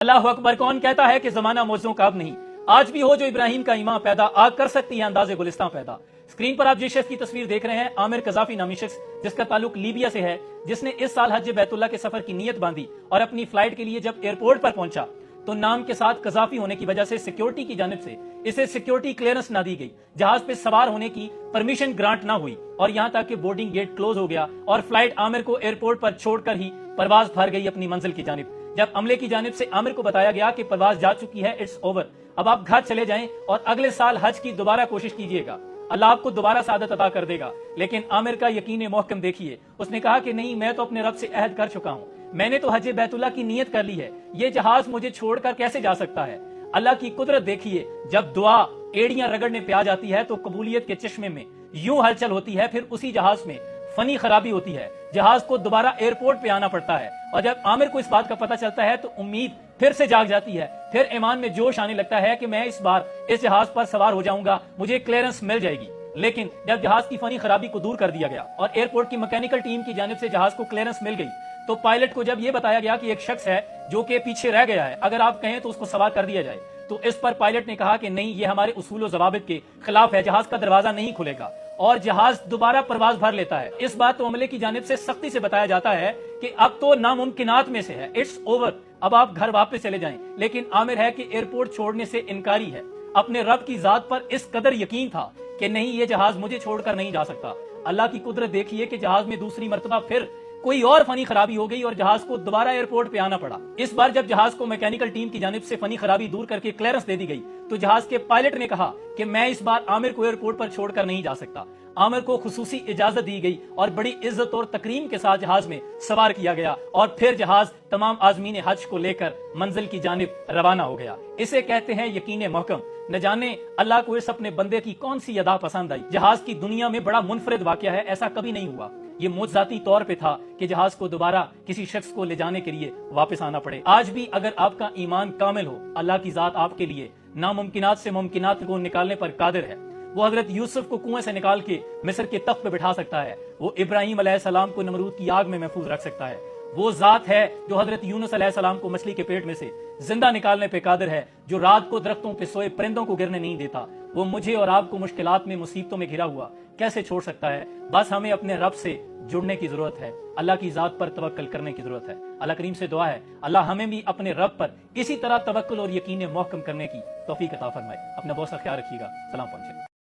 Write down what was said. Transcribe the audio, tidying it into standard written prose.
अल्लाह अकबर। कौन कहता है कि जमाना मौजों का अब नहीं, आज भी हो जो इब्राहिम का ईमान पैदा, आग कर सकती है अंदाजे गुलिस्तां पैदा। स्क्रीन पर आप जिस शख्स की तस्वीर देख रहे हैं, आमिर कजाफी नामी शख्स, जिसका ताल्लुक लीबिया से है, जिसने इस साल हज बैतुल्लाह के सफर की नीयत बांधी और अपनी फ्लाइट के लिए जब एयरपोर्ट पर पहुंचा तो नाम के साथ कजाफी होने की वजह से सिक्योरिटी की जानिब से इसे सिक्योरिटी क्लियरेंस ना दी गई, जहाज पे सवार होने की परमिशन ग्रांट ना हुई और यहां तक कि बोर्डिंग गेट क्लोज हो गया और फ्लाइट आमिर को एयरपोर्ट पर छोड़कर ही परवाज भर गई अपनी मंजिल की जानिब। जब अमले की जानिब से आमिर को बताया गया कि परवाज जा चुकी है, इट्स ओवर, अब आप घर चले जाएं और अगले साल हज की दोबारा कोशिश कीजिएगा, अल्लाह आपको दोबारा सादत अता कर देगा। लेकिन आमिर का यकीन मोहकम देखिए, उसने कहा कि नहीं, मैं तो अपने रब से अहद कर चुका हूं, मैंने तो हज बैतुल्लाह की नीयत कर ली है, ये जहाज मुझे छोड़कर कैसे जा सकता है। अल्लाह की कुदरत देखिए, जब दुआ एड़ियां रगड़ने पे आ जाती है तो कबूलियत के चश्मे में यूं हलचल होती है, फिर उसी जहाज में फनी खराबी होती है, जहाज को दोबारा एयरपोर्ट पे आना पड़ता है। और जब आमिर को इस बात का पता चलता है तो उम्मीद फिर से जाग जाती है, फिर ईमान में जोश आने लगता है कि मैं इस बार इस जहाज पर सवार हो जाऊंगा, मुझे क्लियरेंस मिल जाएगी। लेकिन जब जहाज की फनी खराबी को दूर कर दिया गया और एयरपोर्ट की मैकेनिकल टीम की जानिब से जहाज को क्लियरेंस मिल गई, तो पायलट को जब यह बताया गया कि एक शख्स है जो कि पीछे रह गया है, अगर आप कहें तो उसको सवार कर दिया जाए, तो इस पर पायलट ने कहा कि नहीं, ये हमारे उसूल व ज़वाबित के खिलाफ है, जहाज का दरवाजा नहीं खुलेगा और जहाज दोबारा परवाज भर लेता है। इस बात तो अमले की जानिब से सख्ती से बताया जाता है कि अब तो नामुमकिनात में से है, इट्स ओवर, अब आप घर वापस चले जाएं। लेकिन आमिर है कि एयरपोर्ट छोड़ने से इनकारी है, अपने रब की जात पर इस कदर यकीन था कि नहीं, ये जहाज मुझे छोड़कर नहीं जा सकता। अल्लाह की कुदरत देखिए कि जहाज में दूसरी मर्तबा फिर कोई और फनी खराबी हो गई और जहाज को दोबारा एयरपोर्ट पे आना पड़ा। इस बार जब जहाज को मैकेनिकल टीम की जानिब से फनी खराबी दूर करके क्लियरेंस दे दी गई तो जहाज के पायलट ने कहा कि मैं इस बार आमिर को एयरपोर्ट पर छोड़कर नहीं जा सकता। आमिर को खुसूसी इजाजत दी गई और बड़ी इज्जत और तकरीम के साथ जहाज में सवार किया गया और फिर जहाज तमाम आजमीन हज को लेकर मंजिल की जानिब रवाना हो गया। इसे कहते हैं यकीन मोहकम। न जाने अल्लाह को इस अपने बंदे की कौन सी अदा पसंद आई। जहाज की दुनिया में बड़ा मुनफरिद वाकया है, ऐसा कभी नहीं हुआ। ये मुआजाती तौर पे था कि जहाज को दोबारा किसी शख्स को ले जाने के लिए वापस आना पड़े। आज भी अगर आपका ईमान कामिल हो, अल्लाह की जात आपके लिए नामुमकिनात से मुमकिनात को निकालने पर कादिर है। वो हजरत यूसुफ को कुएं से निकाल के मिस्र के तख्त पे बिठा सकता है, वो इब्राहिम अलैहिस्सलाम को नमरूद की आग में महफूज रख सकता है, वो जात है जो हजरत यूनुस अलैहिस्सलाम को मछली के पेट में से जिंदा निकालने पे कादिर है, जो रात को दरख्तों पे सोए परिंदों को गिरने नहीं देता, वो मुझे और आपको मुश्किलात में मुसीबतों में घिरा हुआ कैसे छोड़ सकता है। बस हमें अपने रब से जुड़ने की जरूरत है, अल्लाह की जात पर तवक्कल करने की जरूरत है। अल्लाह करीम से दुआ है अल्लाह हमें भी अपने रब पर इसी तरह तवक्कुल और यकीन मोहकम करने की तौफीक अता फरमाए। अपना बहुत सा ख्याल रखिएगा। सलाम पहुंचे।